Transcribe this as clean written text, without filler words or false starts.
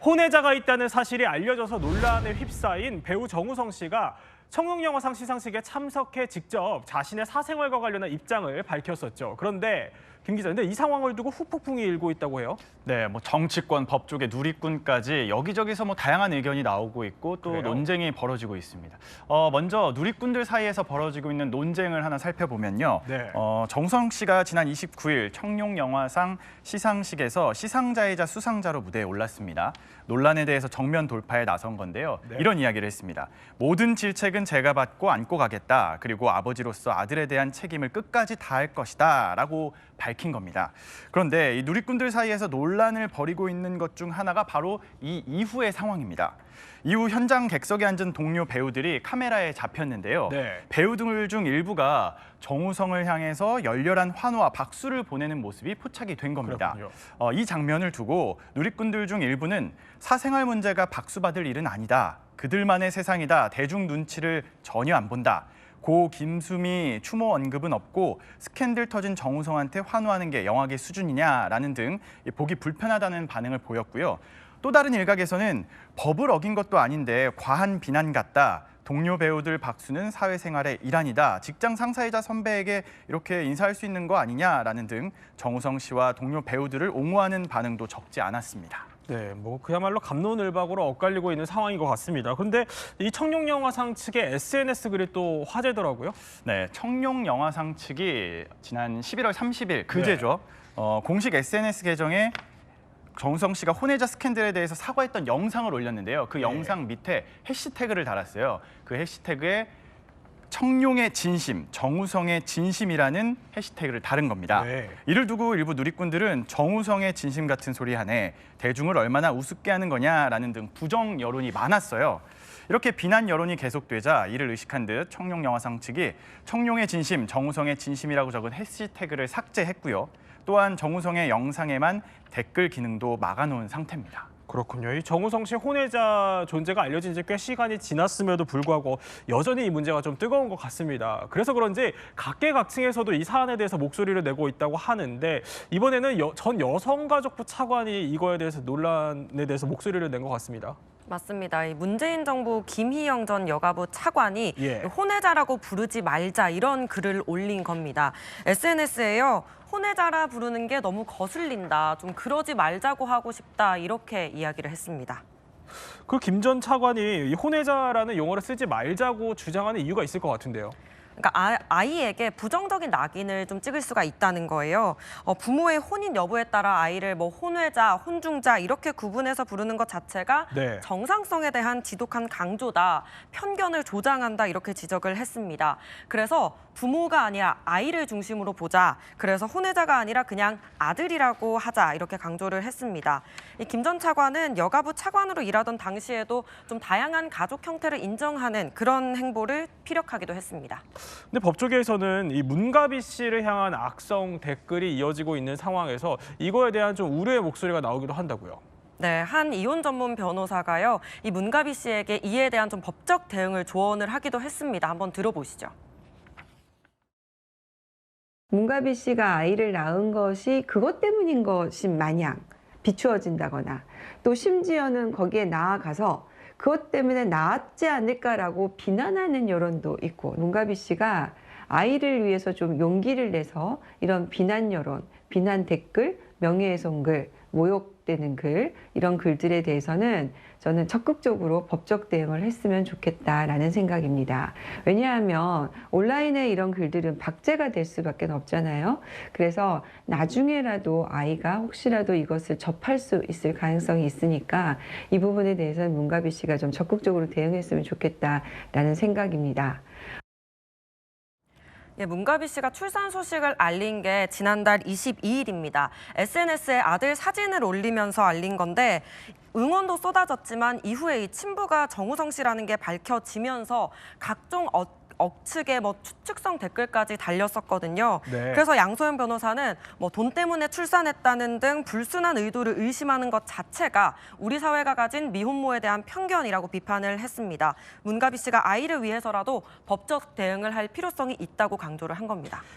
혼외자가 있다는 사실이 알려져서 논란에 휩싸인 배우 정우성 씨가 청룡영화상 시상식에 참석해 직접 자신의 사생활과 관련한 입장을 밝혔었죠. 그런데 김 기자, 근데 이 상황을 두고 후폭풍이 일고 있다고 해요? 네, 정치권, 법조계, 누리꾼까지 여기저기서 다양한 의견이 나오고 있고 또 그래요? 논쟁이 벌어지고 있습니다. 먼저 누리꾼들 사이에서 벌어지고 있는 논쟁을 하나 살펴보면요. 네. 정우성 씨가 지난 29일 청룡영화상 시상식에서 시상자이자 수상자로 무대에 올랐습니다. 논란에 대해서 정면 돌파에 나선 건데요. 네. 이런 이야기를 했습니다. 모든 질책은 제가 받고 안고 가겠다. 그리고 아버지로서 아들에 대한 책임을 끝까지 다할 것이다. 라고 밝힌 겁니다. 그런데 이 누리꾼들 사이에서 논란을 벌이고 있는 것 중 하나가 바로 이 이후의 상황입니다. 이후 현장 객석에 앉은 동료 배우들이 카메라에 잡혔는데요. 네. 배우들 중 일부가 정우성을 향해서 열렬한 환호와 박수를 보내는 모습이 포착이 된 겁니다. 그렇군요. 이 장면을 두고 누리꾼들 중 일부는 사생활 문제가 박수받을 일은 아니다. 그들만의 세상이다. 대중 눈치를 전혀 안 본다. 고 김수미 추모 언급은 없고 스캔들 터진 정우성한테 환호하는 게 영화계 수준이냐라는 등 보기 불편하다는 반응을 보였고요. 또 다른 일각에서는 법을 어긴 것도 아닌데 과한 비난 같다. 동료 배우들 박수는 사회생활의 일환이다. 직장 상사이자 선배에게 이렇게 인사할 수 있는 거 아니냐라는 등 정우성 씨와 동료 배우들을 옹호하는 반응도 적지 않았습니다. 네, 그야말로 갑론을박으로 엇갈리고 있는 상황인 것 같습니다. 그런데 이 청룡영화상 측의 SNS 글이 또 화제더라고요. 네, 청룡영화상 측이 지난 11월 30일 그제죠. 공식 SNS 계정에 정우성 씨가 혼외자 스캔들에 대해서 사과했던 영상을 올렸는데요. 그 영상 밑에 해시태그를 달았어요. 그 해시태그에 청룡의 진심, 정우성의 진심이라는 해시태그를 달은 겁니다. 네. 이를 두고 일부 누리꾼들은 정우성의 진심 같은 소리 하네, 대중을 얼마나 우습게 하는 거냐라는 등 부정 여론이 많았어요. 이렇게 비난 여론이 계속되자 이를 의식한 듯 청룡영화상 측이 청룡의 진심, 정우성의 진심이라고 적은 해시태그를 삭제했고요. 또한 정우성의 영상에만 댓글 기능도 막아놓은 상태입니다. 그렇군요. 이 정우성 씨 혼외자 존재가 알려진 지 꽤 시간이 지났음에도 불구하고 여전히 이 문제가 좀 뜨거운 것 같습니다. 그래서 그런지 각계각층에서도 이 사안에 대해서 목소리를 내고 있다고 하는데 이번에는 전 여성가족부 차관이 이거에 대해서 논란에 대해서 목소리를 낸 것 같습니다. 맞습니다. 이 문재인 정부 김희영 전 여가부 차관이 혼외자라고 부르지 말자 이런 글을 올린 겁니다. SNS에요. 혼외자라 부르는 게 너무 거슬린다. 좀 그러지 말자고 하고 싶다. 이렇게 이야기를 했습니다. 그 김 전 차관이 이 혼외자라는 용어를 쓰지 말자고 주장하는 이유가 있을 것 같은데요. 그러니까 아이에게 부정적인 낙인을 좀 찍을 수가 있다는 거예요. 부모의 혼인 여부에 따라 아이를 혼외자, 혼중자 이렇게 구분해서 부르는 것 자체가 정상성에 대한 지독한 강조다, 편견을 조장한다 이렇게 지적을 했습니다. 그래서 부모가 아니라 아이를 중심으로 보자. 그래서 혼외자가 아니라 그냥 아들이라고 하자 이렇게 강조를 했습니다. 이 김 전 차관은 여가부 차관으로 일하던 당시에도 좀 다양한 가족 형태를 인정하는 그런 행보를 피력하기도 했습니다. 근데 법조계에서는 이 문가비 씨를 향한 악성 댓글이 이어지고 있는 상황에서 이거에 대한 좀 우려의 목소리가 나오기도 한다고요. 네, 한 이혼 전문 변호사가요. 이 문가비 씨에게 이에 대한 좀 법적 대응을 조언을 하기도 했습니다. 한번 들어보시죠. 문가비 씨가 아이를 낳은 것이 그것 때문인 것인 마냥 비추어진다거나 또 심지어는 거기에 나아가서 그것 때문에 낳았지 않을까라고 비난하는 여론도 있고, 문가비 씨가 아이를 위해서 좀 용기를 내서 이런 비난 여론, 비난 댓글, 명예훼손글, 모욕되는 글, 이런 글들에 대해서는 저는 적극적으로 법적 대응을 했으면 좋겠다라는 생각입니다. 왜냐하면 온라인에 이런 글들은 박제가 될 수밖에 없잖아요. 그래서 나중에라도 아이가 혹시라도 이것을 접할 수 있을 가능성이 있으니까 이 부분에 대해서는 문가비 씨가 좀 적극적으로 대응했으면 좋겠다라는 생각입니다. 문가비 씨가 출산 소식을 알린 게 지난달 22일입니다. SNS에 아들 사진을 올리면서 알린 건데 응원도 쏟아졌지만 이후에 이 친부가 정우성 씨라는 게 밝혀지면서 각종 억측의 추측성 댓글까지 달렸었거든요. 그래서 양소연 변호사는 돈 때문에 출산했다는 등 불순한 의도를 의심하는 것 자체가 우리 사회가 가진 미혼모에 대한 편견이라고 비판을 했습니다. 문가비 씨가 아이를 위해서라도 법적 대응을 할 필요성이 있다고 강조를 한 겁니다.